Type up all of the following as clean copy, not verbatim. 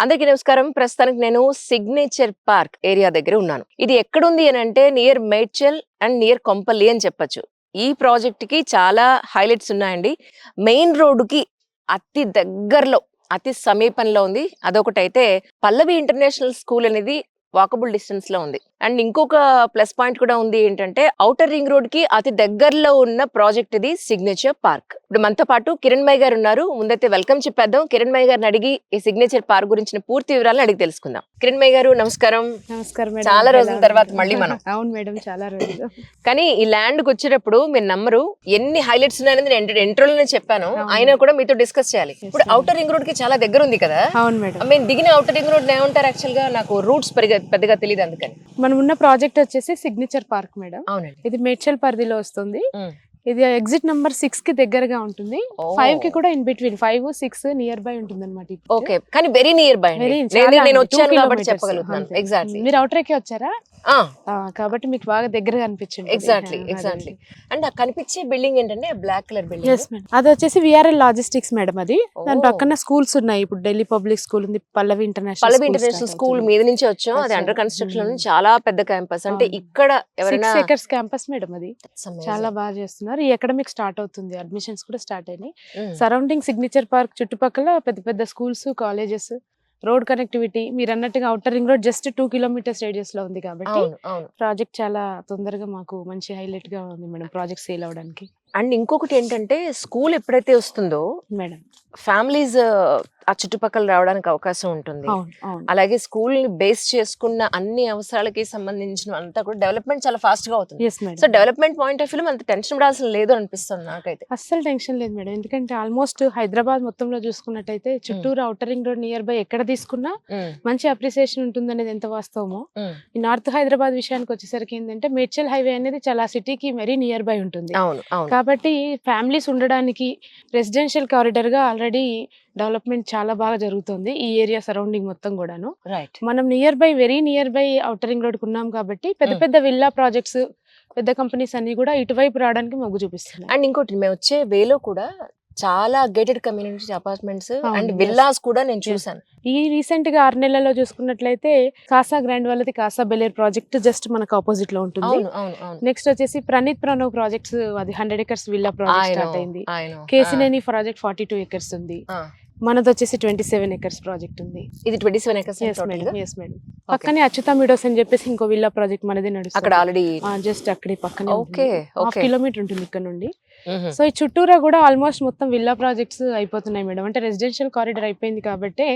అందరికీ నమస్కారం. ప్రస్తుతానికి నేను సిగ్నేచర్ పార్క్ ఏరియా దగ్గర ఉన్నాను. ఇది ఎక్కడుంది అని అంటే near Medchal and near Kompally అని చెప్పొచ్చు. ఈ ప్రాజెక్ట్ కి చాలా హైలైట్స్ ఉన్నాయండి. మెయిన్ రోడ్డుకి అతి దగ్గరలో, అతి సమీపంలో ఉంది. అదొకటైతే పల్లవి ఇంటర్నేషనల్ స్కూల్ అనేది వాకబుల్ డిస్టెన్స్ లో ఉంది. అండ్ ఇంకొక ప్లస్ పాయింట్ కూడా ఉంది ఏంటంటే ఔటర్ రింగ్ రోడ్ కి అతి దగ్గరలో ఉన్న ప్రాజెక్ట్ ఇది సిగ్నేచర్ పార్క్. ఇప్పుడు మనతో పాటు కిరణ్ మై గారు ఉన్నారు. ముందైతే వెల్కమ్ చెప్పేద్దాం. కిరణ్ మై గారిని అడిగి ఈ సిగ్నేచర్ పార్క్ గురించిన పూర్తి వివరాలను అడిగి తెలుసుకుందాం. కిరణ్ మై గారు నమస్కారం. నమస్కారం మేడం. చాలా రోజుల తర్వాత మళ్ళీ మనం. అవును మేడం, చాలా రోజులు. కానీ ఈ ల్యాండ్ కి వచ్చేటప్పుడు మీరు నమ్మరు, ఎన్ని హైలైట్స్ ఉన్నాయని నేను ఇంట్రోలోనే చెప్పాను. అయినా కూడా మీతో డిస్కస్ చేయాలి. ఇప్పుడు ఔటర్ రింగ్ రోడ్ కి చాలా దగ్గర ఉంది కదా. అవును మేడం. మేము దిగిన ఔటర్ రింగ్ రోడ్ ఏమంటారు యాక్చువల్ గా? నాకు రూట్స్ పెద్దగా తెలియదు, అందుకని. మనం ఉన్న ప్రాజెక్ట్ వచ్చేసి సిగ్నేచర్ పార్క్ మేడం. అవునండి. ఇది మేడ్చల్ పరిధిలో వస్తుంది. ఇది ఎగ్జిట్ నంబర్ 6 కి దగ్గరగా ఉంటుంది. 5 కి కూడా ఇన్ బిట్వీన్ 5, 6 నియర్ బై ఉంటుంది అనమాట. ఓకే, కానీ వెరీ నియర్ బై. నేను వచ్చాను కాబట్టి చెప్పగలుగుతాను. ఎగ్జాక్ట్లీ. మీరు అవుటర్ కి వచ్చారా? కాబట్టి మీకు బాగా దగ్గరగా అనిపించింది. ఎగ్జాక్ట్లీ. అండ్ ఆ కనిపించే బిల్డింగ్ ఏంటంటే బ్లాక్ కలర్ బిల్డింగ్. అది వచ్చేసి విఆర్ఎల్ లాజిస్టిక్స్ మేడం. అది దాని పక్కన స్కూల్స్ ఉన్నాయి. ఇప్పుడు ఢిల్లీ పబ్లిక్ స్కూల్ ఉంది, పల్లవి ఇంటర్నేషనల్ స్కూల్ మీద నుంచి వచ్చాం. అది అండర్ కన్స్ట్రక్షన్ లో చాలా పెద్ద క్యాంపస్. అంటే ఇక్కడ ఎవరైనా 6 acres క్యాంపస్ మేడం. అది చాలా బాగా చేస్తున్నారు. ఈ అకాడమిక్ స్టార్ట్ అవుతుంది, అడ్మిషన్స్ కూడా స్టార్ట్ అయినాయి. సరౌండింగ్ సిగ్నేచర్ పార్క్ చుట్టుపక్కల పెద్ద పెద్ద స్కూల్స్, కాలేజెస్, రోడ్ కనెక్టివిటీ. మీరు అన్నట్టుగా outer ring road just 2 kilometers radius లో ఉంది కాబట్టి ప్రాజెక్ట్ చాలా తొందరగా మాకు మంచి హైలైట్ గా ఉంది మేడం, ప్రాజెక్ట్ సేల్ అవడానికి. అండ్ ఇంకొకటి ఏంటంటే స్కూల్ ఎప్పుడైతే వస్తుందో మేడం ఫ్యామిలీస్ ఆ చుట్టుపక్కల రావడానికి అవకాశం ఉంటుంది. అలాగే స్కూల్ ని బేస్ చేసుకున్న అన్ని అవసరాలకి సంబంధించిన అంతా కూడా డెవలప్మెంట్ చాలా ఫాస్ట్ గా అవుతుంది. So development point of view అంత టెన్షన్ పడాల్సిన లేదు అనిపిస్తుంది నాకైతే. అస్సలు టెన్షన్ లేదు మేడం. ఎందుకంటే ఆల్మోస్ట్ హైదరాబాద్ మొత్తంలో చూసుకున్నట్టయితే చుట్టూరు outer ring road near by ఎక్కడ తీసుకున్నా మంచి అప్రిసియేషన్ ఉంటుంది అనేది ఎంత వాస్తవమో, ఈ నార్త్ హైదరాబాద్ విషయానికి వచ్చేసరికి ఏంటంటే మేడ్చల్ హైవే అనేది చాలా సిటీకి మరీ నియర్ బై ఉంటుంది. కాబట్టి ఫ్యామిలీస్ ఉండడానికి రెసిడెన్షియల్ కారిడార్ గా ఆల్రెడీ డెవలప్మెంట్ చాలా బాగా జరుగుతుంది ఈ ఏరియా సరౌండింగ్ మొత్తం కూడాను. మనం very near by outer ring road ఉన్నాం కాబట్టి పెద్ద పెద్ద విల్లా ప్రాజెక్ట్స్, పెద్ద కంపెనీస్ అన్ని కూడా ఇటువైపు రావడానికి మొగ్గు చూపిస్తున్నాయి. అండ్ ఇంకోటి, మేము వచ్చే వేలో కూడా చాలా gated community apartments and villas కూడా నేను చూసాను. ఈ రీసెంట్ గా 6 నెలల్లో చూసుకున్నట్లయితే కాసా గ్రాండ్ వాళ్ళది కాసా బెలేర్ ప్రాజెక్ట్ జస్ట్ మనకు ఆపోజిట్ లో ఉంటుంది. నెక్స్ట్ వచ్చేసి ప్రణవ్ ప్రాజెక్ట్స్, అది 100 acres విల్లా ప్రాజెక్ట్ స్టార్ట్ అయింది. కేసినేని ప్రాజెక్ట్ 42 acres ఉంది. మనది వచ్చేసి 27 acres ప్రాజెక్ట్ ఉంది. ఇది 27 acres. మేడం. పక్కనే అచ్యుత మీడోస్ అని చెప్పేసి ఇంకో విల్లా ప్రాజెక్ట్ మనదే నడుస్తుంది. అక్కడ ఆల్రెడీ జస్ట్ అక్కడే పక్కనే 1/2 kilometer ఉంటుంది ఇక్కడ నుండి. సో ఈ చుట్టూరా కూడా ఆల్మోస్ట్ మొత్తం విల్లా ప్రాజెక్ట్స్ అయిపోతున్నాయి మేడం. అంటే రెసిడెన్షియల్ కారిడార్ అయిపోయింది కాబట్టి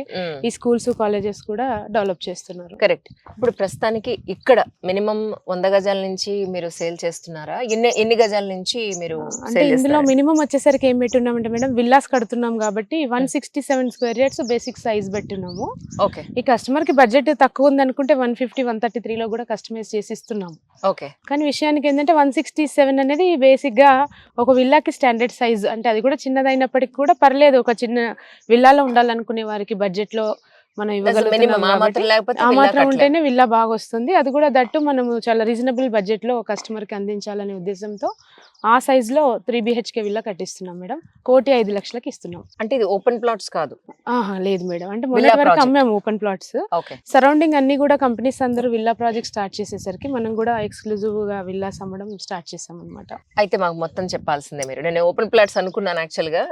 ఈ స్కూల్స్, కాలేజెస్ కూడా డెవలప్ చేస్తున్నారు. కరెక్ట్. ఇప్పుడు ప్రస్తుతానికి ఇక్కడ మినిమం 100 గజాల నుంచి మీరు సేల్ చేస్తున్నారా? ఎన్ని గజాల నుంచి మీరు? అంటే ఇందులో మినిమం వచ్చేసరికి ఏం పెట్టున్నామంటే మేడం, విల్లాస్ కడుతున్నాం కాబట్టి 167 square yards బేసిక్ సైజ్ పెట్టున్నాము. ఓకే. ఈ కస్టమర్ కి బడ్జెట్ తక్కువ ఉంది అనుకుంటే 150, 133 లో కూడా కస్టమైజ్ చేసి ఇస్తున్నాము. ఓకే. కానీ విషయానికి ఏంటంటే 167 అనేది బేసిక్ గా ఒక విల్లాకి స్టాండర్డ్ సైజ్. అంటే అది కూడా చిన్నదైనప్పటికీ కూడా పర్లేదు, ఒక చిన్న విల్లాలో ఉండాలనుకునే వారికి బడ్జెట్ లో మనం ఇవ్వగలుగుతాం. ఆ మాత్రం ఉంటేనే విల్లా బాగా వస్తుంది. అది కూడా దట్టు మనము చాలా రీజనబుల్ బడ్జెట్ లో కస్టమర్ కి అందించాలనే ఉద్దేశంతో ఆ సైజ్ లో 3 BHK విల్లా కట్టిస్తున్నాం మేడం. 1,05,00,000కి ఇస్తున్నాం. అంటే ఇది ఓపెన్ ప్లాట్స్ కాదు? లేదు మేడం. అంటే మొదటి వరకు అమ్మాము ఓపెన్ ప్లాట్స్. సరౌండింగ్ అన్ని కూడా కంపెనీస్ అందరూ విల్లా ప్రాజెక్ట్ స్టార్ట్ చేసేసరికి మనం కూడా ఎక్స్క్లూజివ్ గా విల్లాస్ అమ్మడం స్టార్ట్ చేసాం అనమాట. అయితే మాకు మొత్తం చెప్పాల్సిందే మీరు. నేను ఓపెన్ ప్లాట్స్ అనుకున్నాను యాక్చువల్ గా.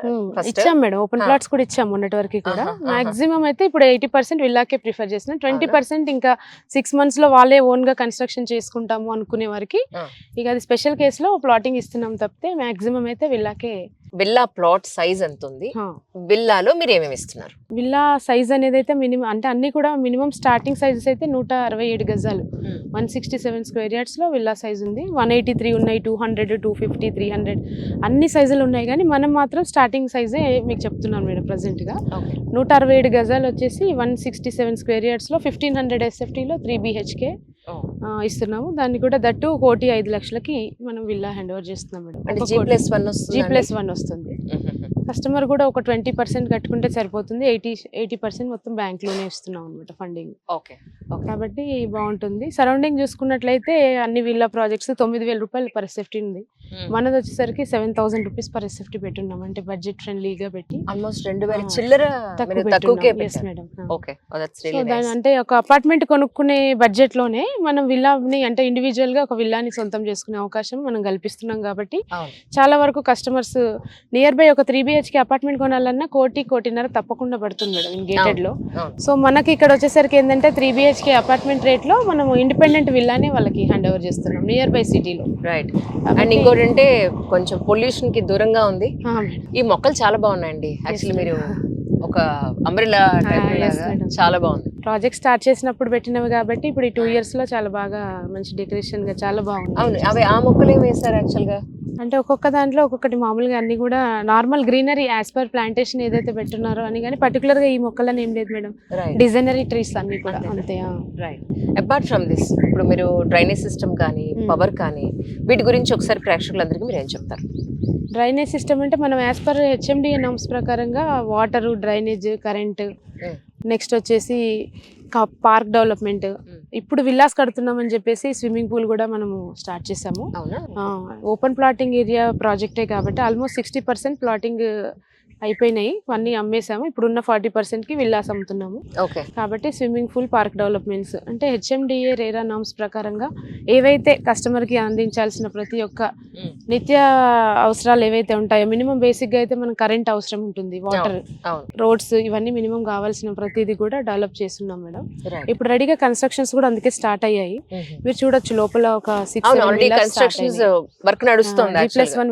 ఇచ్చాం మేడం, ఓపెన్ ప్లాట్స్ కూడా ఇచ్చాం మొన్నటి వరకు కూడా. మాక్సిమం అయితే ఇప్పుడు 80% విల్లాకే ప్రిఫర్ చేస్తున్నాం. 20% ఇంకా 6 months లో వాళ్ళే ఓన్ గా కన్స్ట్రక్షన్ చేసుకుంటాము అనుకునే వారికి ఇక అది స్పెషల్ కేసులో ప్లాటింగ్ ఇస్తున్నాం తప్పితే మాక్సిమం అయితే విల్లాకే. విల్లా ప్లాట్ సైజ్ ఎంత ఉంది? విల్లాలో మీరు ఏమేమి ఇస్తున్నారు? విల్లా సైజ్ అనేది అయితే మినిమం, అంటే అన్ని కూడా మినిమం స్టార్టింగ్ సైజెస్ అయితే 167 గజాలు, 167 square yards లో విల్లా సైజ్ ఉంది. 183 ఉన్నాయి, 200, 250, 300 అన్ని సైజులు ఉన్నాయి. కానీ మనం మాత్రం స్టార్టింగ్ సైజే మీకు చెప్తున్నాను మేడం. ప్రెసెంట్ గా 167 గజాలు వచ్చేసి 167 square yards లో 1500 SFT లో 3 BHK ఇస్తున్నాము. దాన్ని కూడా దట్టు 1,05,00,000కి మనం విల్లా హ్యాండ్ ఓవర్ చేస్తున్నాం మేడం. G+1 వస్తుంది. కస్టమర్ కూడా ఒక 20% కట్టుకుంటే సరిపోతుంది. 80% మొత్తం బ్యాంక్ లోనే ఇస్తున్నాం అనమాట ఫండింగ్. ఓకే. కాబట్టి బాగుంటుంది. సరౌండింగ్ చూసుకున్నట్లయితే అన్ని విల్లా ప్రాజెక్ట్స్ 9,000 రూపాయలు పర్ ఎస్ఎఫ్టీ ఉంది. మనది వచ్చేసరికి 7,000 రూపీస్ పర్ ఎస్ఎఫ్టీ పెట్టున్నాం, అంటే బడ్జెట్ ఫ్రెండ్లీగా పెట్టి ఆల్మోస్ట్ 2,000 చిల్లర తక్కువకే madam. Okay. That's really nice. అంటే ఒక అపార్ట్మెంట్ కొనుక్కునే బడ్జెట్ లోనే మనం విల్లాని అంటే ఇండివిజువల్ గా ఒక విల్లాని సొంతం చేసుకునే అవకాశం మనం కల్పిస్తున్నాం. కాబట్టి చాలా వరకు కస్టమర్స్ నియర్ బై ఒక 3 BHK అపార్ట్మెంట్ కొనాలన్నా 1,00,00,000 తప్పకుండా పడుతుంది మేడం ఇన్ గేటెడ్ లో. సో మనకి ఇక్కడ వచ్చేసరికి ఏంటంటే 3 BHK అపార్ట్మెంట్ రేట్ లో మనం ఇండిపెండెంట్ విల్లానే వాళ్ళకి హ్యాండ్ ఓవర్ చేస్తున్నాం నియర్ బై సిటీలో. రైట్. అండ్ ఇంకోటంటే కొంచెం పొల్యూషన్ కి దూరంగా ఉంది. ఈ మొక్కలు చాలా బాగున్నాయండి. యాక్చువల్లీ మీరు ఒక అంబ్రెల్లా టైప్ లాగా చాలా బాగుంది. ప్రాజెక్ట్ స్టార్ట్ చేసినప్పుడు పెట్టినవి కాబట్టి ఇప్పుడు ఈ 2 years లో చాలా బాగా మంచి డెకరేషన్ గా చాలా బాగుంది. అవును, అవి ఆ మొక్కలు ఏం వేస్తారు యాక్చువల్ గా? అంటే ఒక్కొక్క దాంట్లో ఒక్కొక్కటి మామూలుగా అన్ని కూడా normal greenery as per plantation ఏదైతే పెట్టున్నారో అని, కానీ పర్టికులర్ గా ఈ మొక్కలని ఏం లేదు మేడం, డిజైనరీ ట్రీస్ అన్ని కూడా అంతే. రైట్. అపార్ట్ ఫ్రమ్ దిస్, ఇప్పుడు మీరు డ్రైనేజ్ సిస్టమ్ కానీ పవర్ కానీ వీటి గురించి ఒకసారి ప్రేక్షకులందరికీ మీరు ఏం చెప్తారు? డ్రైనేజ్ సిస్టమ్ అంటే మనం యాజ్ పర్ HMDA నామ్స్ ప్రకారంగా వాటర్, డ్రైనేజ్, కరెంట్, నెక్స్ట్ వచ్చేసి పార్క్ డెవలప్మెంట్, ఇప్పుడు విల్లాస్ కడుతున్నామని చెప్పేసి స్విమ్మింగ్ పూల్ కూడా మనము స్టార్ట్ చేసాము. ఓపెన్ ప్లాటింగ్ ఏరియా ప్రాజెక్టే కాబట్టి ఆల్మోస్ట్ 60% ప్లాటింగ్ అయిపోయినాయి, అన్నీ అమ్మేసాము. ఇప్పుడున్న 40%కి విల్లాస్ అమ్ముతున్నాము. కాబట్టి స్విమ్మింగ్ పూల్, పార్క్ డెవలప్మెంట్స్ అంటే HMDA రేరా నామ్స్ ప్రకారంగా ఏవైతే కస్టమర్కి అందించాల్సిన ప్రతి ఒక్క నిత్య అవసరాలు ఏవైతే ఉంటాయో, మినిమం బేసిక్గా అయితే మనకు కరెంట్ అవసరం ఉంటుంది, వాటర్, రోడ్స్, ఇవన్నీ మినిమం కావాల్సిన ప్రతిదీ కూడా డెవలప్ చేస్తున్నాం మేడం. ఇప్పుడు రెడీగా కన్స్ట్రక్షన్స్ కూడా అందుకే స్టార్ట్ అయ్యాయి. మీరు చూడొచ్చు లోపల ఒక 6-7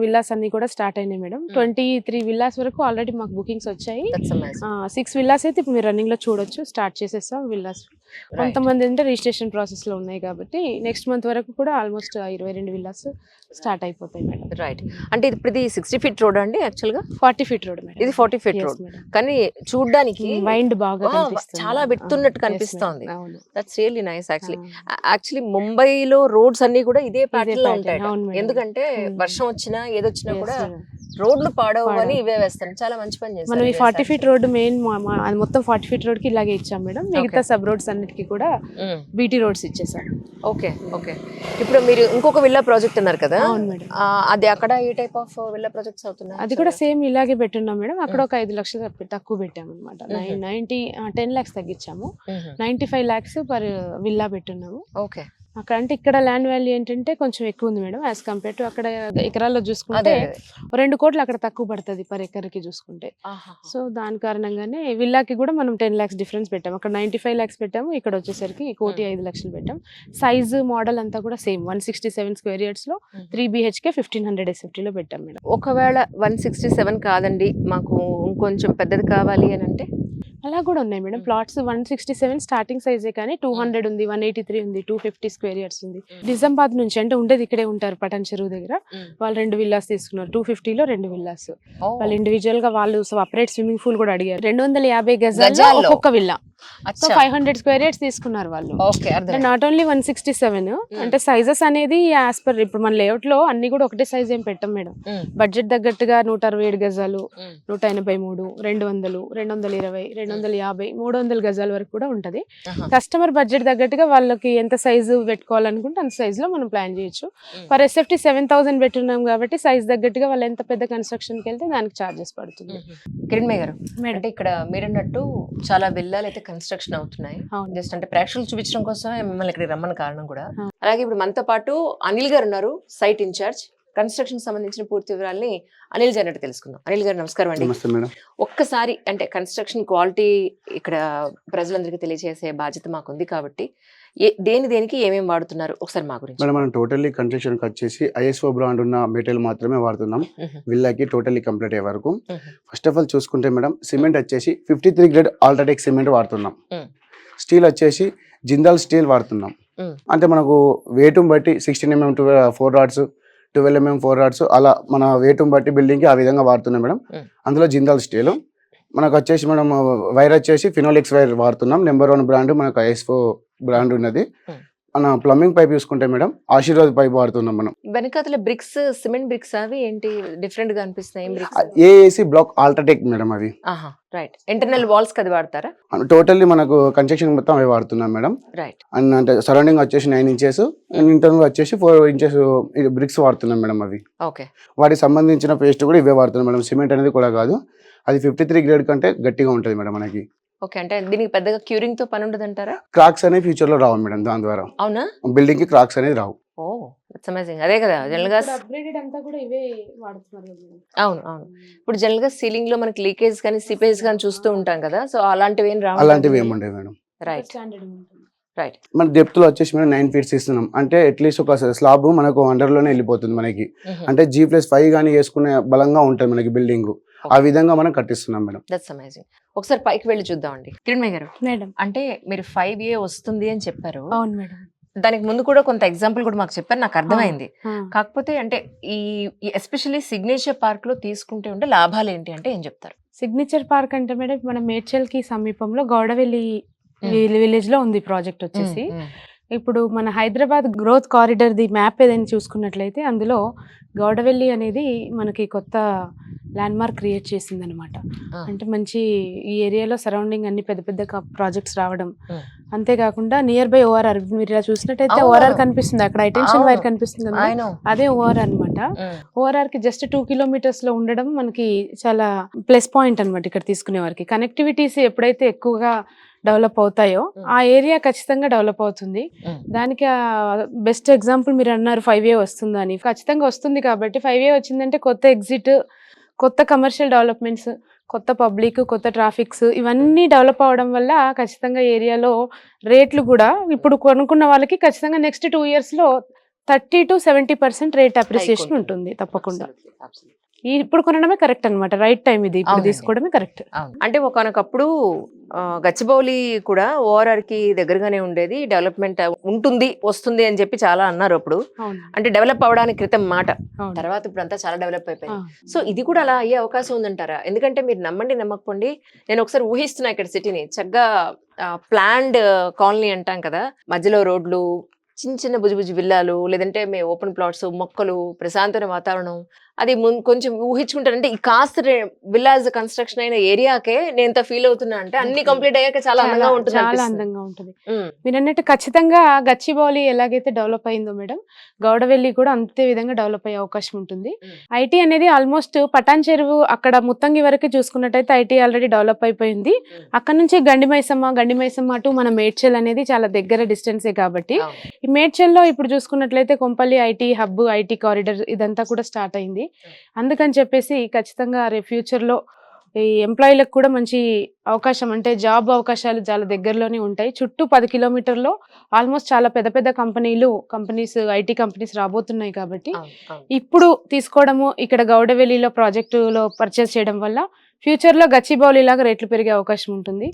విల్లాస్ అన్ని కూడా స్టార్ట్ అయినాయి మేడం. 23 విల్లాస్ వరకు ఆల్రెడీ మాకు బుకింగ్స్ వచ్చాయి. 6 విల్లాస్ అయితే ఇప్పుడు మీరు రన్నింగ్ లో చూడొచ్చు, స్టార్ట్ చేసేస్తాం విల్లాస్. కొంతమంది అంటే రిజిస్ట్రేషన్ ప్రాసెస్ లో ఉన్నాయి కాబట్టి నెక్స్ట్ మంత్ వరకు కూడా ఆల్మోస్ట్ 22 విల్లాస్ స్టార్ట్ అయిపోతాయి మేడం. రైట్. అంటే ఇప్పుడు ఇది 60 feet రోడ్ అండి యాక్చువల్ గా? 40 feet రోడ్ మేడం. ఇది 40 feet రోడ్, కానీ చూడడానికి వైండ్ బాగా చాలా విడుతున్నట్టు కనిపిస్తుంది. That's really nice. యాక్చువల్లీ ముంబైలో రోడ్స్ అన్ని కూడా ఇదే ప్యాటర్న్ లో ఉంటాయి, ఎందుకంటే వర్షం వచ్చినా ఏదొచ్చినా కూడా రోడ్లు పాడవని ఇవే వేస్తాను. చాలా మంచి పని చేస్తారు. మనం ఈ 40 feet రోడ్ మెయిన్ మొత్తం 40 feet రోడ్ కి ఇలాగే ఇచ్చాం మేడం. మిగతా సబ్ రోడ్స్ అన్నిటికీ కూడా BT రోడ్స్ ఇచ్చేసాం. ఓకే. ఇప్పుడు మీరు ఇంకొక విల్లా ప్రాజెక్ట్ అన్నారు కదా, అది అక్కడ ఏ టైప్ ఆఫ్ విల్లా ప్రాజెక్ట్స్ అవుతున్నాయి? అది కూడా సేమ్ ఇలాగే పెట్టున్నాం మేడం. అక్కడ ఒక 5 లక్షలు తక్కువ పెట్టాము అనమాట. 10 lakhs తగ్గించాము, 95 lakhs పర్ విల్లా పెట్టున్నాము. ఓకే. అక్కడ అంటే ఇక్కడ ల్యాండ్ వాల్యూ ఏంటంటే కొంచెం ఎక్కువ ఉంది మేడం యాజ్ కంపేర్ టు అక్కడ ఎకరాల్లో చూసుకుంటే 2 కోట్లు అక్కడ తక్కువ పడుతుంది పర్ ఎకర్కి చూసుకుంటే. సో దాని కారణంగానే విల్లాకి కూడా మనం 10 lakhs డిఫరెన్స్ పెట్టాము. అక్కడ 95 lakhs పెట్టాము, ఇక్కడ వచ్చేసరికి 1,05,00,000 పెట్టాం. సైజు మోడల్ అంతా కూడా సేమ్ 167 square yards లో 3 BHK 1500 SFT లో పెట్టాం మేడం. ఒకవేళ 167 కాదండి, మాకు ఇంకొంచెం పెద్దది కావాలి అని అంటే అలా కూడా ఉన్నాయి మేడం. ప్లాట్స్ 167 స్టార్టింగ్ సైజే, కానీ 200 ఉంది, 183 ఉంది, 250 square yards ఉంది. నిజామాబాద్ నుంచి అంటే ఉండేది ఇక్కడే ఉంటారు పటాన్ చెరువు దగ్గర, వాళ్ళు 2 విల్లాస్ తీసుకున్నారు. 250 లో 2 విల్లాస్. వాళ్ళు ఇండివిజువల్ గా వాళ్ళు సపరేట్ స్విమ్మింగ్ పూల్ కూడా అడిగారు. 250 గజాల్లో ఒక్కొక్క విల్లా, సో 500 square yards తీసుకున్నారు వాళ్ళు. నాట్ ఓన్లీ 167 అంటే సైజెస్ అనేది యాజ్ పర్ ఇప్పుడు మన లేఅవుట్ లో అన్ని కూడా ఒకటే సైజ్ ఏం పెట్టాం మేడం. బడ్జెట్ తగ్గట్టుగా 167 గజాలు, 183, 200, 220, 250, 300 గజాల వరకు కూడా ఉంటది. కస్టమర్ బడ్జెట్ తగ్గట్టుగా వాళ్ళకి ఎంత సైజు పెట్టుకోవాలనుకుంటే అంత సైజ్ లో మనం ప్లాన్ చేయొచ్చు. పర్ SFT 7,000 పెట్టున్నాం కాబట్టి సైజ్ తగ్గట్టుగా వాళ్ళు ఎంత పెద్ద కన్స్ట్రక్షన్ కి వెళ్తే దానికి చార్జెస్ పడుతుంది. కిరణ్మయ్య గారు, అంటే ఇక్కడ మీరన్నట్టు చాలా విల్లాలు అయితే కన్స్ట్రక్షన్ అవుతున్నాయి. జస్ట్ అంటే ప్రేక్షకులు చూపించడం కోసమే మిమ్మల్ని ఇక్కడికి రమ్మని కారణం కూడా. అలాగే ఇప్పుడు మనతో పాటు అనిల్ గారు ఉన్నారు, సైట్ ఇన్ఛార్జ్. కన్స్ట్రక్షన్ సంబంధించిన పూర్తి వివరాలని అనిల్ గారు తెలుసుకుందాం. అనిల్ గారు నమస్కారం అండి. ఒక్కసారి అంటే కన్స్ట్రక్షన్ క్వాలిటీ ఇక్కడ ప్రజలందరికీ తెలియజేసే బాధ్యత మాకుంది కాబట్టి దేనికి ఏమేమి వాడుతున్నారు ఒకసారి మా గురించి. మనం టోటల్లీ కన్స్ట్రక్షన్ వచ్చేసి ISO బ్రాండ్ ఉన్న మెటీరియల్ మాత్రమే వాడుతున్నాం విల్లాకి టోటల్లీ కంప్లీట్ అయ్యే వరకు. ఫస్ట్ ఆఫ్ ఆల్ చూసుకుంటే మేడం, సిమెంట్ వచ్చేసి 53 grade అల్ట్రాటెక్ సిమెంట్ వాడుతున్నాం. స్టీల్ వచ్చేసి జిందాల్ స్టీల్ వాడుతున్నాం. అంటే మనకు వెయిట్ని బట్టి 16 mm 4 rods, 12 mm 4 rods అలా మన వెయిట్ని బట్టి బిల్డింగ్కి ఆ విధంగా వాడుతున్నాం మేడం. అందులో జిందాల్ స్టీల్ మనకు వచ్చేసి మేడం వైర్ వచ్చేసి ఫినోలిక్స్ వైర్ వాడుతున్నాం. నెంబర్ 1 బ్రాండ్ మనకు ISO బ్రాండ్ ఉన్నది. మన ప్లంబింగ్ పైప్ చూసుకుంటే మేడం ఆశీర్వాద్ పైప్ వాడుతున్నాం మనం. వెనకాతల బ్రిక్స్, సిమెంట్ బ్రిక్స్ అవి ఏంటి డిఫరెంట్ గా అనిపిస్తున్నాయి? ఏం bricks? AAC block UltraTech madam అవి. ఆహా, రైట్. ఇంటర్నల్ వాల్స్ కది వాడతారా? టోటల్లీ మనకు కన్స్ట్రక్షన్ మొత్తం అవి వాడుతున్నాం మేడం. రైట్. అండ్ అంటే సరౌండింగ్ వచ్చేసి 9 inches, ఇంటర్నల్ వచ్చేసి 4 inches బ్రిక్స్ వాడుతున్నాం మేడం అవి. ఓకే. వాటికి సంబంధించిన పేస్ట్ కూడా ఇవే వాడుతున్నాం మేడం. సిమెంట్ అనేది కూడా కాదు, అది 53 గ్రేడ్ కంటే గట్టిగా ఉంటుంది మేడం మనకి. ఓకే, అంటే దీనికి పెద్దగా క్యూరింగ్ తో పని ఉండదు అంటారా? క్రాక్స్ అనేవి ఫ్యూచర్ లో రావు మేడం దాని ద్వారా. అవునా? బిల్డింగ్ కి క్రాక్స్ అనేది రావు. ఓ, దట్స్ అమేజింగ్. అదే కదా జనరల్ గా అప్గ్రేడెడ్ అంతా కూడా ఇవే వాడుతున్నారు కదా మేడం. అవును అవును. ఇప్పుడు జనరల్ గా సీలింగ్ లో మనకి లీకేజ్ కానీ సిపేజ్ కానీ చూస్తూ ఉంటాం కదా, సో అలాంటివి ఏం రావు? అలాంటివి ఏముండేవి మేడం. రైట్ స్టాండర్డ్ ఉంటుంది. రైట్. మన డెప్త్ లో వచ్చేసి మేము 9 feet ఇస్తున్నాం. అంటే అట్లీస్ట్ ఒక స్లాబ్ మనకు అండర్ లోనే వెళ్ళిపోతుంది మనకి. అంటే G+5 కానీ వేసుకునే బలంగా ఉంటుంది మనకి బిల్డింగ్. ఆ విధంగా మనం కట్టిస్తున్నాం మేడం. That's amazing. ఒకసారి పైకి వెళ్ళి చూద్దామండి. కిరణ్మయ్య గారు, మేడం. అంటే మీరు 5A వస్తుంది అని చెప్పారు. అవును మేడం. దానికి ముందు కూడా కొంత ఎగ్జాంపుల్ కూడా మాకు చెప్పారు, నాకు అర్థమైంది. ఆ. కాకపోతే అంటే ఈ ఎస్పెషల్లీ సిగ్నేచర్ పార్క్ లో తీసుకుంటే ఉంటే లాభాలు ఏంటి అంటే ఏం చెప్తారు? సిగ్నేచర్ పార్క్ అంటే మేడం మన మేడ్చల్ కి సమీపంలో గౌడవెల్లి విలేజ్ లో ఉంది ప్రాజెక్ట్ వచ్చేసి. ఇప్పుడు మన Hyderabad growth corridor the map ఏదైనా చూసుకున్నట్లయితే అందులో గౌడవెల్లి అనేది మనకి కొత్త ల్యాండ్ మార్క్ క్రియేట్ చేసింది అనమాట. అంటే మంచి ఈ ఏరియాలో సరౌండింగ్ అన్ని పెద్ద పెద్ద ప్రాజెక్ట్స్ రావడం, అంతేకాకుండా నియర్ బై ఓఆర్ఆర్ మీరు ఇలా చూసినట్టయితే ఓఆర్ఆర్ కనిపిస్తుంది, అక్కడ హైటెన్షన్ వైర్ కనిపిస్తుంది కదా, అదే ఓఆర్ అనమాట. ఓఆర్ఆర్ కి జస్ట్ 2 kilometers లో ఉండడం మనకి చాలా ప్లస్ పాయింట్ అనమాట. ఇక్కడ తీసుకునే వారికి కనెక్టివిటీస్ ఎప్పుడైతే ఎక్కువగా డెవలప్ అవుతాయో ఆ ఏరియా ఖచ్చితంగా డెవలప్ అవుతుంది. దానికి బెస్ట్ ఎగ్జాంపుల్ మీరు అన్నారు 5A వస్తుందని. ఖచ్చితంగా వస్తుంది కాబట్టి 5A వచ్చిందంటే కొత్త ఎగ్జిట్, కొత్త కమర్షియల్ డెవలప్మెంట్స్, కొత్త పబ్లిక్, కొత్త ట్రాఫిక్స్ ఇవన్నీ డెవలప్ అవడం వల్ల ఖచ్చితంగా ఏరియాలో రేట్లు కూడా ఇప్పుడు కొనుక్కున్న వాళ్ళకి ఖచ్చితంగా నెక్స్ట్ 2 years లో 30 to 70% రేట్ అప్రిసియేషన్ ఉంటుంది తప్పకుండా. ఇప్పుడు కొనడమే కరెక్ట్ అనమాట, రైట్ టైం ఇది, ఇప్పుడు తీసుకోవడమే కరెక్ట్. అంటే ఒకనొకప్పుడు గచ్చిబౌలి కూడా ఓఆర్ఆర్ కి దగ్గరగానే ఉండేది, డెవలప్మెంట్ ఉంటుంది వస్తుంది అని చెప్పి చాలా అన్నారు అప్పుడు. అంటే డెవలప్ అవడానికి క్రితం మాట, తర్వాత ఇప్పుడు అంతా చాలా డెవలప్ అయిపోయింది. సో ఇది కూడా అలా అయ్యే అవకాశం ఉందంటారా? ఎందుకంటే మీరు నమ్మండి నమ్మకపోండి, నేను ఒకసారి ఊహిస్తున్నా ఇక్కడ సిటీని చక్కగా ప్లాన్డ్ కాలనీ అంటాం కదా, మధ్యలో రోడ్లు, చిన్న చిన్న బుజ్జి విల్లాలు, లేదంటే ఓపెన్ ప్లాట్స్, మొక్కలు, ప్రశాంతమైన వాతావరణం, అది కొంచెం ఊహించుకుంటారంటే ఈ కాస్త విల్లాజ్ కన్స్ట్రక్షన్ అయిన ఏరియాకే నేను ఎంత ఫీల్ అవుతున్నా అంటే అన్ని కంప్లీట్ అయ్యాక చాలా అందంగా ఉంటుంది. చాలా అందంగా ఉంటుంది. మీరు అన్నట్టు ఖచ్చితంగా గచ్చిబౌలి ఎలాగైతే డెవలప్ అయిందో మేడం, గౌడవెల్లి కూడా అంతే విధంగా డెవలప్ అయ్యే అవకాశం ఉంటుంది. ఐటీ అనేది ఆల్మోస్ట్ పటాన్ చెరువు అక్కడ ముత్తంగి వరకు చూసుకున్నట్టయితే ఐటీ ఆల్రెడీ డెవలప్ అయిపోయింది. అక్కడ నుంచి గండిమైసమ్మ టు మన మేడ్చల్ అనేది చాలా దగ్గర డిస్టెన్సే కాబట్టి ఈ మేడ్చల్లో ఇప్పుడు చూసుకున్నట్లయితే Kompally IT hub, IT corridor ఇదంతా కూడా స్టార్ట్ అయింది. అందుకని చెప్పేసి ఖచ్చితంగా రేపు ఫ్యూచర్లో ఈ ఎంప్లాయీలకు కూడా మంచి అవకాశం, అంటే జాబ్ అవకాశాలు చాలా దగ్గరలోనే ఉంటాయి. చుట్టూ 10 kilometers ఆల్మోస్ట్ చాలా పెద్ద పెద్ద కంపెనీస్ ఐటీ కంపెనీస్ రాబోతున్నాయి కాబట్టి ఇప్పుడు తీసుకోవడము, ఇక్కడ గౌడవెల్లిలో ప్రాజెక్టులో పర్చేస్ చేయడం వల్ల ఫ్యూచర్ లో గచ్చిబౌలి లాగా రేట్లు పెరిగే అవకాశం ఉంటుంది.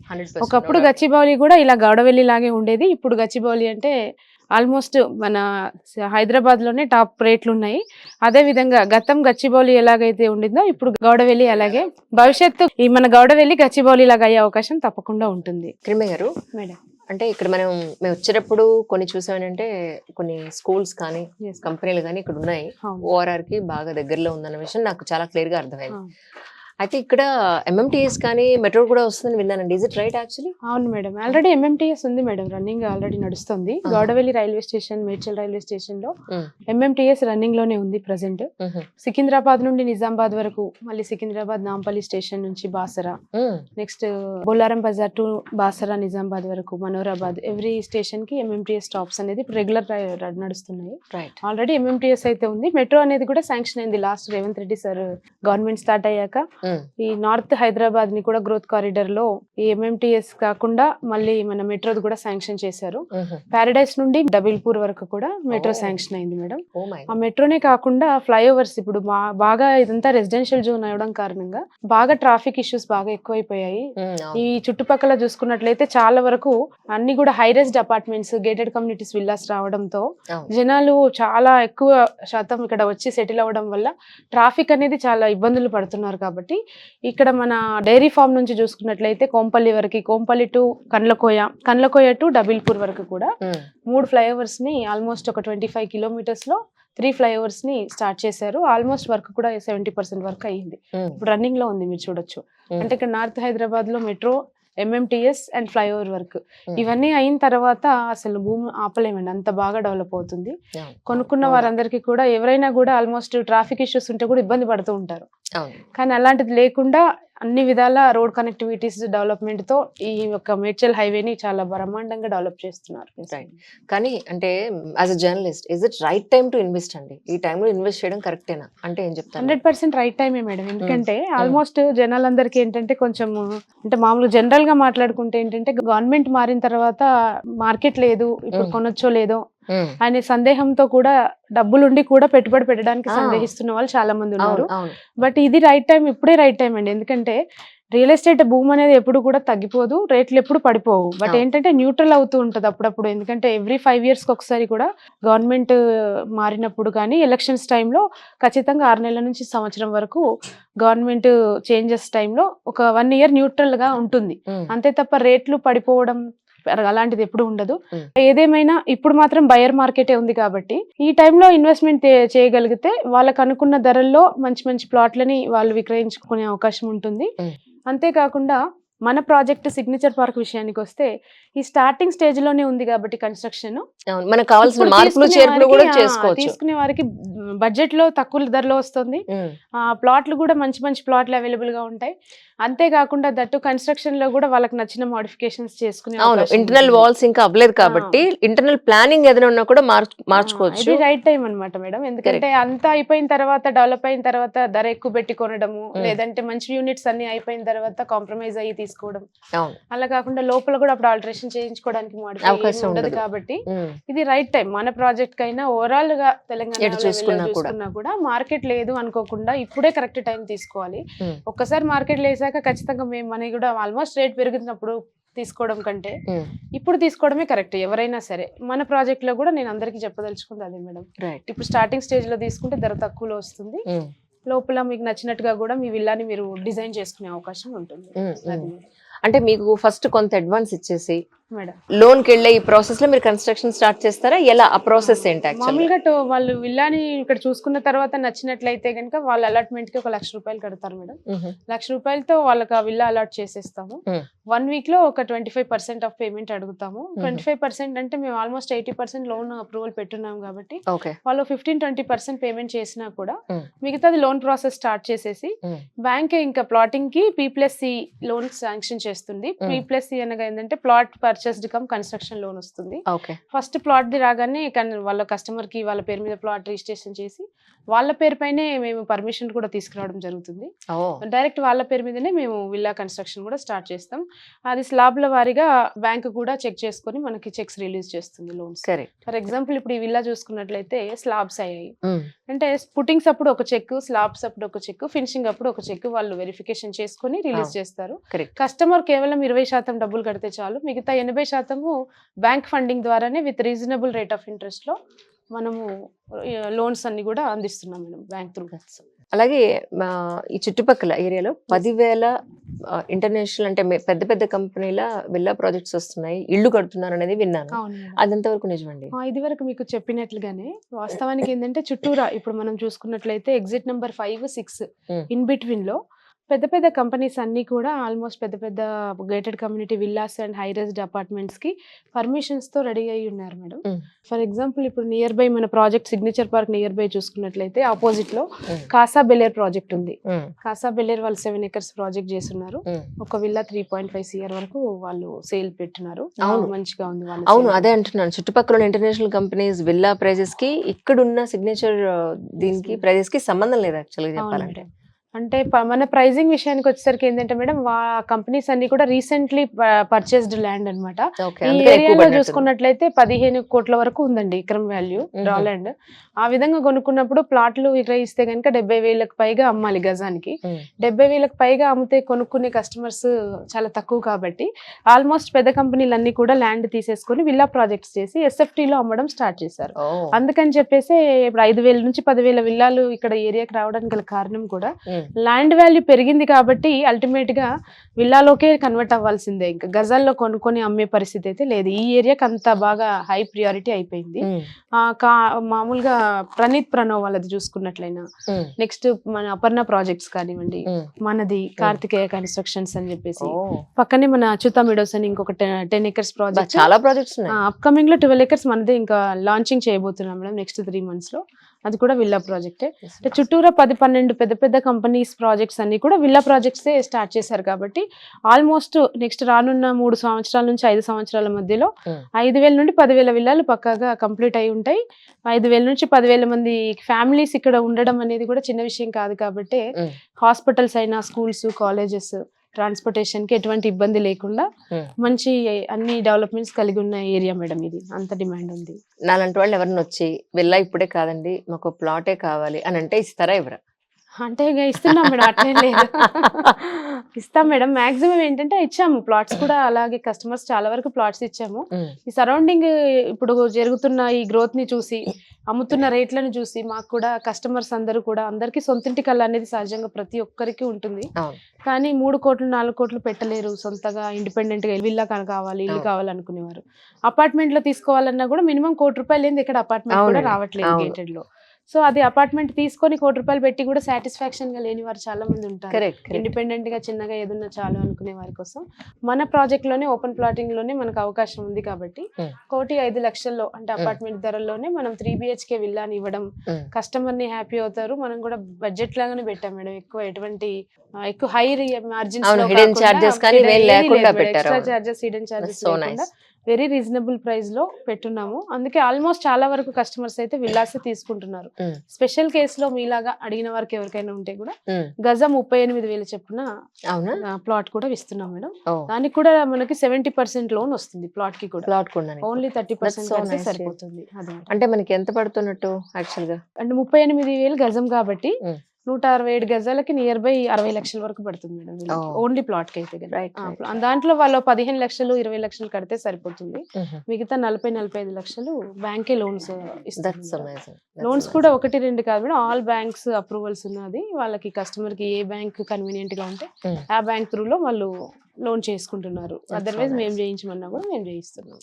ఒకప్పుడు గచ్చిబౌలి కూడా ఇలా గౌడవెల్లి లాగే ఉండేది. ఇప్పుడు గచ్చిబౌలి అంటే ఆల్మోస్ట్ మన హైదరాబాద్ లోనే టాప్ రేట్లు ఉన్నాయి. అదే విధంగా గతం గచ్చిబౌలి ఎలాగైతే ఉండిందో ఇప్పుడు గౌడవెల్లి అలాగే భవిష్యత్తు ఈ మన గౌడవెల్లి గచ్చిబౌలి లాగా అయ్యే అవకాశం తప్పకుండా ఉంటుంది. కిరణ్మయ్య గారు, మేడం అంటే ఇక్కడ మేము వచ్చేటప్పుడు కొన్ని చూసామంటే కొన్ని స్కూల్స్ కానీ కంపెనీలు కానీ ఇక్కడ ఉన్నాయి, ఓఆర్ఆర్ కి బాగా దగ్గరలో ఉందన్న విషయం నాకు చాలా క్లియర్ గా అర్థమైంది. అయితే ఇక్కడ MMTS కానీ మెట్రో కూడా వస్తుందని విన్నానండి, ఇస్ ఇట్ రైట్ యాక్చువల్లీ? అవును మేడం, ఆల్రెడీ MMTS ఉంది మేడం, రన్నింగ్ ఆల్రెడీ నడుస్తుంది. Gowdavelli railway station, Medchal railway station లో MMTS రన్నింగ్ లోనే ఉంది ప్రెసెంట్. సికింద్రాబాద్ నుండి నిజామాబాద్ వరకు, మళ్ళీ సికింద్రాబాద్ నాంపల్లి స్టేషన్ నుంచి బాసరా, నెక్స్ట్ బొల్లారం బజార్ టు బాసరా నిజామాబాద్ వరకు, మనోరాబాద్, ఎవ్రీ స్టేషన్ కి MMTS స్టాప్స్ అనేది రెగ్యులర్ నడుస్తున్నాయి. ఆల్రెడీ MMTS అయితే ఉంది. మెట్రో అనేది కూడా శాంక్షన్ అయింది last Revanth Reddy sir government start అయ్యాక. ఈ నార్త్ హైదరాబాద్ ని కూడా గ్రోత్ కారిడార్ లో ఈ MMTS కాకుండా మళ్ళీ మన మెట్రో కూడా శాంక్షన్ చేశారు. పారడైస్ నుండి డబిల్పూర్ వరకు కూడా మెట్రో శాంక్షన్ అయింది మేడం. ఆ మెట్రోనే కాకుండా ఫ్లైఓవర్స్ ఇప్పుడు బాగా ఇదంతా రెసిడెన్షియల్ జోన్ అవడం కారణంగా బాగా ట్రాఫిక్ ఇష్యూస్ బాగా ఎక్కువైపోయాయి. ఈ చుట్టుపక్కల చూసుకున్నట్లయితే చాలా వరకు అన్ని కూడా high raised apartments, gated communities villas రావడంతో జనాలు చాలా ఎక్కువ శాతం ఇక్కడ వచ్చి సెటిల్ అవ్వడం వల్ల ట్రాఫిక్ అనేది చాలా ఇబ్బందులు పడుతున్నారు. కాబట్టి ఇక్కడ మన డైరీ ఫామ్ నుంచి చూసుకున్నట్లయితే కోంపల్లి వరకు, కోంపల్లి టు కండ్లకోయ టు డబిల్పూర్ వరకు కూడా 3 ఫ్లైఓవర్స్ ని ఆల్మోస్ట్ ఒక 25 కిలోమీటర్స్ లో 3 ఫ్లైఓవర్స్ ని స్టార్ట్ చేశారు. ఆల్మోస్ట్ వర్క్ కూడా 70% వర్క్ అయ్యింది. ఇప్పుడు రన్నింగ్ లో ఉంది, మీరు చూడొచ్చు. అంటే ఇక్కడ నార్త్ హైదరాబాద్ లో metro, MMTS and flyover work ఇవన్నీ అయిన తర్వాత అసలు భూమి ఆపలేమండి, అంత బాగా డెవలప్ అవుతుంది. కొనుక్కున్న వారందరికీ కూడా ఎవరైనా కూడా ఆల్మోస్ట్ ట్రాఫిక్ ఇష్యూస్ ఉంటే కూడా ఇబ్బంది పడుతూ ఉంటారు. కానీ అలాంటిది లేకుండా అన్ని విధాల రోడ్ కనెక్టివిటీస్ డెవలప్మెంట్ తో ఈ యొక్క మేడ్చల్ హైవేని చాలా బ్రహ్మాండంగా డెవలప్ చేస్తున్నారు. కానీ అంటే as a journalist is it right time to invest అండి? ఈ టైంలో ఇన్వెస్ట్ చేయడం కరెక్టేనా అంటే ఏం చెప్తాను? 100% రైట్ టైమే మేడం. ఎందుకంటే ఆల్మోస్ట్ జనాలందరికీ ఏంటంటే కొంచెం అంటే మామూలుగా జనరల్ గా మాట్లాడుకుంటే ఏంటంటే గవర్నమెంట్ మారిన తర్వాత మార్కెట్ లేదు, ఇప్పుడు కొనొచ్చో లేదో అనే సందేహంతో కూడా డబ్బులుండి కూడా పెట్టుబడి పెట్టడానికి సందేహిస్తున్న వాళ్ళు చాలా మంది ఉన్నారు. బట్ ఇది రైట్ టైం, ఇప్పుడే రైట్ టైం అండి. ఎందుకంటే రియల్ ఎస్టేట్ భూమి అనేది ఎప్పుడు కూడా తగ్గిపోదు, రేట్లు ఎప్పుడు పడిపోవు. బట్ ఏంటంటే న్యూట్రల్ అవుతూ ఉంటుంది అప్పుడప్పుడు. ఎందుకంటే ఎవ్రీ 5 years ఒకసారి కూడా గవర్నమెంట్ మారినప్పుడు కానీ ఎలక్షన్స్ టైంలో ఖచ్చితంగా 6 నెలల నుంచి సంవత్సరం వరకు గవర్నమెంట్ చేంజెస్ టైంలో ఒక 1 year న్యూట్రల్ గా ఉంటుంది. అంతే తప్ప రేట్లు పడిపోవడం అలాంటిది ఎప్పుడు ఉండదు. ఏదేమైనా ఇప్పుడు మాత్రం బయర్ మార్కెటే ఉంది కాబట్టి ఈ టైంలో ఇన్వెస్ట్మెంట్ చేయగలిగితే వాళ్ళకు అనుకున్న ధరల్లో మంచి మంచి ప్లాట్లని వాళ్ళు విక్రయించుకునే అవకాశం ఉంటుంది. అంతేకాకుండా మన ప్రాజెక్ట్ సిగ్నేచర్ పార్క్ విషయానికి వస్తే ఈ స్టార్టింగ్ స్టేజ్ లోనే ఉంది కాబట్టి కన్స్ట్రక్షన్ మనకు కావాల్సిన మార్పులు చేర్పులు కూడా చేసుకోవచ్చు. తీసుకునే వారికి బడ్జెట్ లో తక్కువ ధరలో వస్తుంది. ప్లాట్లు కూడా మంచి మంచి ప్లాట్లు అవైలబుల్ గా ఉంటాయి. అంతేకాకుండా దట్టు కన్స్ట్రక్షన్ లో కూడా వాళ్ళకి నచ్చిన మోడిఫికేషన్స్ చేసుకునే ఇంటర్నల్ వాల్స్ ఇంకా అవ్వలేదు కాబట్టి ఇంటర్నల్ ప్లానింగ్ ఏదైనా ఉన్నా కూడా మార్చుకోవచ్చు. ఇది రైట్ టైం అన్నమాట మేడం. ఎందుకంటే అంతా అయిపోయిన తర్వాత డెవలప్ అయిన తర్వాత ధర ఎక్కువ పెట్టి కొనడము, లేదంటే మంచి యూనిట్స్ అన్ని అయిపోయిన తర్వాత కాంప్రమైజ్ అయ్యి తీసుకోవడం, అలా కాకుండా లోపల కూడా అప్పుడు ఆల్టరేషన్ చేయించుకోవడానికి అవకాశం ఉండదు. కాబట్టి ఇది రైట్ టైం మన ప్రాజెక్ట్ కైనా. ఓవరాల్ గా తెలంగాణ చూసుకున్నా కూడా మార్కెట్ లేదు అనుకోకుండా ఇప్పుడే కరెక్ట్ టైం తీసుకోవాలి. ఒక్కసారి మార్కెట్ లేసాక ఖచ్చితంగా మేము మనీ కూడా ఆల్మోస్ట్ రేట్ పెరుగుతున్నప్పుడు తీసుకోవడం కంటే ఇప్పుడు తీసుకోవడమే కరెక్ట్ ఎవరైనా సరే. మన ప్రాజెక్ట్ లో కూడా నేను అందరికీ చెప్పదలుచుకుంది అదే మేడం. ఇప్పుడు స్టార్టింగ్ స్టేజ్ లో తీసుకుంటే ధర తక్కువలో వస్తుంది, లోపల మీకు నచ్చినట్టుగా కూడా మీ విల్లాని మీరు డిజైన్ చేసుకునే అవకాశం ఉంటుంది. అంటే మీకు ఫస్ట్ కొంత అడ్వాన్స్ ఇచ్చేసి లోన్ కి వెళ్ళే ఈ ప్రాసెస్ లో మీరు కన్స్ట్రక్షన్ స్టార్ట్ చేస్తారా? ఎలా ఆ ప్రాసెస్ ఏంటి? మామూలుగా వాళ్ళు విల్లాని ఇక్కడ చూసుకున్న తర్వాత నచ్చినట్లయితే కనుక వాళ్ళ అలాట్మెంట్ కి 1 లక్ష రూపాయలు కడతారు మేడం. 1 లక్ష రూపాయలతో వాళ్ళకి ఆ విల్లా అలాట్ చేసేస్తాము. 1 week లో ఒక 25% ఆఫ్ పేమెంట్ అడుగుతాము. 25% అంటే మేము ఆల్మోస్ట్ 80% లోన్ అప్రూవల్ పెట్టున్నాం కాబట్టి వాళ్ళు 15-20% పేమెంట్ చేసినా కూడా మిగతాది లోన్ ప్రాసెస్ స్టార్ట్ చేసేసి బ్యాంక్ ఇంకా ప్లాటింగ్ కి P+C లోన్ శాంక్షన్ చేస్తుంది. P+C అనగా ఏంటంటే plot purchased come construction loan వస్తుంది. ఫస్ట్ ప్లాట్ ది రాగానే వాళ్ళ కస్టమర్ కి వాళ్ళ పేరు మీద ప్లాట్ రిజిస్ట్రేషన్ చేసి వాళ్ళ పేరు పైనే మేము పర్మిషన్ కూడా తీసుకురావడం జరుగుతుంది. డైరెక్ట్ వాళ్ళ పేరు మీదనే మేము విల్లా కన్స్ట్రక్షన్ కూడా స్టార్ట్ చేస్తాం. అది స్లాబ్ల వారీగా బ్యాంక్ కూడా చెక్ చేసుకుని మనకి చెక్స్ రిలీజ్ చేస్తుంది లోన్స్. ఫర్ ఎగ్జాంపుల్ ఇప్పుడు ఈ విల్లా చూసుకున్నట్లయితే స్లాబ్స్ అయ్యాయి అంటే పుట్టింగ్స్ అప్పుడు ఒక చెక్, స్లాబ్స్ అప్పుడు ఒక చెక్, ఫినిషింగ్ అప్పుడు ఒక చెక్ వాళ్ళు వెరిఫికేషన్ చేసుకుని రిలీజ్ చేస్తారు. కస్టమర్ కేవలం 20% డబ్బులు కడితే చాలు, మిగతా 80% బ్యాంక్ ఫండింగ్ ద్వారానే with reasonable rate of interest లో మనము లోన్స్ అన్ని కూడా అందిస్తున్నాం మేడం బ్యాంక్ త్రూ. అలాగే ఈ చుట్టుపక్కల ఏరియాలో 10,000 ఇంటర్నేషనల్ అంటే పెద్ద పెద్ద కంపెనీల విల్లా ప్రాజెక్ట్స్ వస్తున్నాయి, ఇల్లు కడుతున్నారు అనేది విన్నాను. అదంతవరకు నిజమండి? ఇది వరకు మీకు చెప్పినట్లుగానే వాస్తవానికి ఏంటంటే చుట్టూరా ఇప్పుడు మనం చూసుకున్నట్లయితే ఎగ్జిట్ నెంబర్ 5, 6 ఇన్ బిట్వీన్ లో పెద్ద పెద్ద కంపెనీస్ అన్ని కూడా ఆల్మోస్ట్ పెద్ద పెద్ద gated community villas and high raised apartments కి పర్మిషన్స్ తో రెడీ అయ్యి ఉన్నారు మేడం. ఫర్ ఎగ్జాంపుల్ ఇప్పుడు నియర్ బై మన project signature park near by చూసుకున్నట్లయితే ఆపోజిట్ లో కాసా బెలేర్ ప్రాజెక్ట్ ఉంది. కాసా బెలేర్ వాళ్ళు 7 acres ప్రాజెక్ట్ చేస్తున్నారు. ఒక విల్లా 3.5 CR వరకు వాళ్ళు సేల్ పెట్టినారు. మంచిగా ఉంది. అవును, అదే అంటున్నాను. చుట్టుపక్కల ఇంటర్నేషనల్ కంపెనీస్ విల్లా ప్రైజెస్ కి ఇక్కడున్న సిగ్నేచర్ దీనికి ప్రైజెస్ కి సంబంధం లేదు యాక్చువల్గా చెప్పాలంటే. అంటే మన ప్రైజింగ్ విషయానికి వచ్చేసరికి ఏంటంటే మేడం కంపెనీస్ అన్ని కూడా రీసెంట్లీ పర్చేస్డ్ ల్యాండ్ అనమాట. ఈ ఏరియాలో చూసుకున్నట్లయితే 15 కోట్ల వరకు ఉందండి ఎకరం వాల్యూ రా ల్యాండ్. ఆ విధంగా కొనుక్కున్నప్పుడు ప్లాట్లు విక్రయిస్తే కనుక 70,000కు పైగా అమ్మాలి గజానికి. 70,000కు పైగా అమ్మితే కొనుక్కునే కస్టమర్స్ చాలా తక్కువ కాబట్టి ఆల్మోస్ట్ పెద్ద కంపెనీలు అన్ని కూడా ల్యాండ్ తీసేసుకుని విల్లా ప్రాజెక్ట్స్ చేసి SFT లో అమ్మడం స్టార్ట్ చేశారు. అందుకని చెప్పేసి ఇప్పుడు 5,000 నుంచి 10,000 విల్లాలు ఇక్కడ ఏరియాకి రావడానికి గల కారణం కూడా ల్యాండ్ వాల్యూ పెరిగింది కాబట్టి అల్టిమేట్ గా విల్లాలోకే కన్వర్ట్ అవ్వాల్సిందే, ఇంకా గజాల్లో కొనుక్కొని అమ్మే పరిస్థితి అయితే లేదు. ఈ ఏరియాకి అంత బాగా హై ప్రియారిటీ అయిపోయింది. మామూలుగా ప్రణవ్ వాళ్ళది చూసుకున్నట్లయినా, నెక్స్ట్ మన అపర్ణ ప్రాజెక్ట్స్ కానివ్వండి, మనది కార్తికేయ కన్స్ట్రక్షన్స్ అని చెప్పేసి, పక్కనే మన అచ్యుత మిడోస్ అని ఇంకొక 10 acres ప్రాజెక్ట్, చాలా ప్రాజెక్ట్స్ ఉన్నాయి. అప్కమింగ్ లో 12 acres మనదే ఇంకా లాంచింగ్ చేయబోతున్నాం మేడం నెక్స్ట్ 3 months లో. అది కూడా విల్లా ప్రాజెక్టే. అంటే చుట్టూరా 10-12 పెద్ద పెద్ద కంపెనీస్ ప్రాజెక్ట్స్ అన్ని కూడా విల్లా ప్రాజెక్ట్సే స్టార్ట్ చేశారు కాబట్టి ఆల్మోస్ట్ నెక్స్ట్ రానున్న 3 సంవత్సరాల నుంచి 5 సంవత్సరాల మధ్యలో 5,000 నుండి 10,000 విల్లాలు పక్కాగా కంప్లీట్ అయి ఉంటాయి. 5,000 నుంచి 10,000 మంది ఫ్యామిలీస్ ఇక్కడ ఉండడం అనేది కూడా చిన్న విషయం కాదు కాబట్టి హాస్పిటల్స్ అయినా, స్కూల్స్, కాలేజెస్, ట్రాన్స్పోర్టేషన్ కి ఎటువంటి ఇబ్బంది లేకుండా మంచి అన్ని డెవలప్మెంట్స్ కలిగి ఉన్న ఏరియా మేడం ఇది. అంత డిమాండ్ ఉంది. నాలాంటి వాళ్ళు ఎవరిని వచ్చి విల్లా ఇప్పుడే కాదండి మాకు ప్లాటే కావాలి అని అంటే ఇస్తారా ఎవరా? అంటే ఇక ఇస్తున్నాం మేడం, అట్లేం లేదు. ఇస్తాం మేడం. మాక్సిమం ఏంటంటే ఇచ్చాము ప్లాట్స్ కూడా, అలాగే కస్టమర్స్ చాలా వరకు ప్లాట్స్ ఇచ్చాము. ఈ సరౌండింగ్ ఇప్పుడు జరుగుతున్న ఈ గ్రోత్ ని చూసి, అమ్ముతున్న రేట్లను చూసి మాకు కూడా కస్టమర్స్ అందరూ కూడా, అందరికీ సొంతింటి కళ అనేది సహజంగా ప్రతి ఒక్కరికి ఉంటుంది. కానీ 3 కోట్లు 4 కోట్లు పెట్టలేరు సొంతగా ఇండిపెండెంట్ గా విల్లా కావాలి, ఇల్లు కావాలనుకునేవారు. అపార్ట్మెంట్ లో తీసుకోవాలన్నా కూడా మినిమం ₹1,00,00,000 లేని ఇక్కడ అపార్ట్మెంట్ కూడా రావట్లేదు గేటెడ్ లో. సో అది అపార్ట్మెంట్ తీసుకొని ₹1,00,00,000 పెట్టి కూడా సాటిస్ఫాక్షన్ గా లేని వారు చాలా మంది ఉంటారు. ఇండిపెండెంట్ గా చిన్నగా ఏదన్నా చాలు అనుకునే వారి కోసం మన ప్రాజెక్ట్ లోనే ఓపెన్ ప్లాటింగ్ లోనే మనకు అవకాశం ఉంది కాబట్టి 1,05,00,000 అంటే అపార్ట్మెంట్ ధరల్లోనే మనం 3 BHK విల్లాని ఇవ్వడం, కస్టమర్ ని హ్యాపీ అవుతారు. మనం కూడా బడ్జెట్ లాగానే పెట్టాం మేడం. ఎక్కువ high margins extra charges, hidden charges లేకుండా వెరీ రీజనబుల్ ప్రైస్ లో పెట్టున్నాము. అందుకే ఆల్మోస్ట్ చాలా వరకు కస్టమర్స్ అయితే విల్లాస్ తీసుకుంటున్నారు. స్పెషల్ కేసులో మీలాగా అడిగిన వారికి ఎవరికైనా ఉంటే కూడా గజం 38,000 చెప్పున ప్లాట్ కూడా ఇస్తున్నాం మేడం. దానికి కూడా మనకి 70% లోన్ వస్తుంది ప్లాట్ కి కూడా. ఓన్లీ 30% సరిపోతుంది. అంటే మనకి ఎంత పడుతున్నట్టు యాక్చువల్ గా? అంటే 38,000 గజం కాబట్టి 167 గజాలకి నియర్ బై 60 లక్షల వరకు పడుతుంది మేడం ఓన్లీ ప్లాట్ కి అయితే. దాంట్లో వాళ్ళు 15 లక్షలు 20 లక్షలు కడితే సరిపోతుంది. మిగతా 40-45 లక్షలు బ్యాంకే లోన్స్ ఇస్తారు. లోన్స్ కూడా 1-2 కాదు మేడం, ఆల్ బ్యాంక్స్ అప్రూవల్స్ ఉన్నది. వాళ్ళకి కస్టమర్ కి ఏ బ్యాంక్ కన్వీనియంట్ గా ఉంటే ఆ బ్యాంక్ త్రూ లో వాళ్ళు లోన్ చేసుకుంటున్నారు. అదర్వైజ్ మేము చేయించమన్నా కూడా మేము చేయిస్తున్నాం.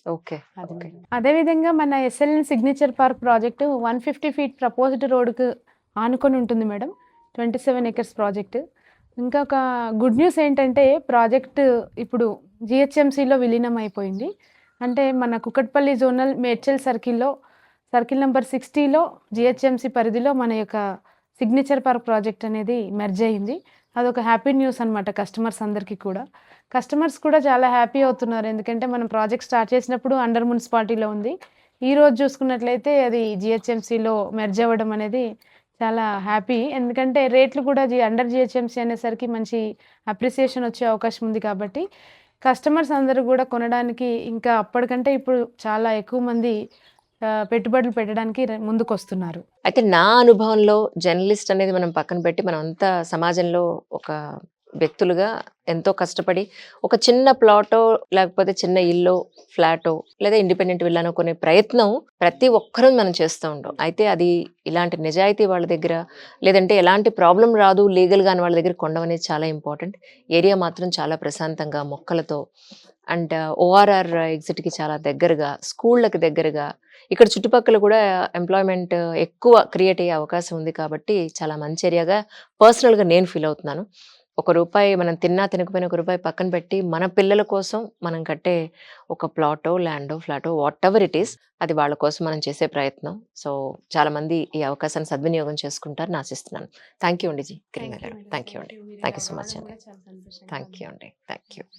అదే విధంగా మన SLN signature park project 150 feet proposed road కు ఆనుకొని ఉంటుంది మేడం. 27 acres project. ఇంకా ఒక గుడ్ న్యూస్ ఏంటంటే ప్రాజెక్ట్ ఇప్పుడు GHMCలో విలీనం అయిపోయింది. అంటే మన Kukatpally zonal Medchal circle number 60లో GHMC పరిధిలో మన యొక్క సిగ్నేచర్ పార్క్ ప్రాజెక్ట్ అనేది మెర్జ్ అయింది. అదొక హ్యాపీ న్యూస్ అనమాట కస్టమర్స్ అందరికీ కూడా. కస్టమర్స్ కూడా చాలా హ్యాపీ అవుతున్నారు. ఎందుకంటే మనం ప్రాజెక్ట్ స్టార్ట్ చేసినప్పుడు అండర్ మున్సిపాలిటీలో ఉంది. ఈ రోజు చూసుకున్నట్లయితే అది GHMCలో మెర్జ్ అవ్వడం అనేది చాలా హ్యాపీ. ఎందుకంటే రేట్లు కూడా అండర్ GHMC అనేసరికి మంచి అప్రిసియేషన్ వచ్చే అవకాశం ఉంది కాబట్టి కస్టమర్స్ అందరూ కూడా కొనడానికి ఇంకా అప్పటికంటే ఇప్పుడు చాలా ఎక్కువ మంది పెట్టుబడులు పెట్టడానికి ముందుకు వస్తున్నారు. అయితే నా అనుభవంలో జర్నలిస్ట్ అనేది మనం పక్కన పెట్టి మనం అంతా సమాజంలో ఒక వ్యక్తులుగా ఎంతో కష్టపడి ఒక చిన్న ప్లాటో లేకపోతే చిన్న ఇల్లు ఫ్లాటో లేదా ఇండిపెండెంట్ విల్లానో కొనే ప్రయత్నం ప్రతి ఒక్కరూ మనం చేస్తూ ఉంటాం. అయితే అది ఇలాంటి నిజాయితీ వాళ్ళ దగ్గర లేదంటే ఎలాంటి ప్రాబ్లం రాదు లీగల్గా అని వాళ్ళ దగ్గర కొనడం అనేది చాలా ఇంపార్టెంట్. ఏరియా మాత్రం చాలా ప్రశాంతంగా మొక్కలతో అండ్ ORR ఎగ్జిట్కి చాలా దగ్గరగా, స్కూళ్ళకి దగ్గరగా, ఇక్కడ చుట్టుపక్కల కూడా ఎంప్లాయ్మెంట్ ఎక్కువ క్రియేట్ అయ్యే అవకాశం ఉంది కాబట్టి చాలా మంచి ఏరియాగా పర్సనల్గా నేను ఫీల్ అవుతున్నాను. ₹1 మనం తిన్నా తినకపోయినా ₹1 పక్కన పెట్టి మన పిల్లల కోసం మనం కట్టే ఒక ప్లాటో ల్యాండో ఫ్లాటో వాట్ ఎవర్ ఇట్ ఈస్ అది వాళ్ళ కోసం మనం చేసే ప్రయత్నం. సో చాలా మంది ఈ అవకాశాన్ని సద్వినియోగం చేసుకుంటారని ఆశిస్తున్నాను. థ్యాంక్ యూ అండి కిరణ్ గారు. థ్యాంక్ యూ అండి. థ్యాంక్ యూ సో మచ్ అండి. థ్యాంక్ యూ అండి. Thank you.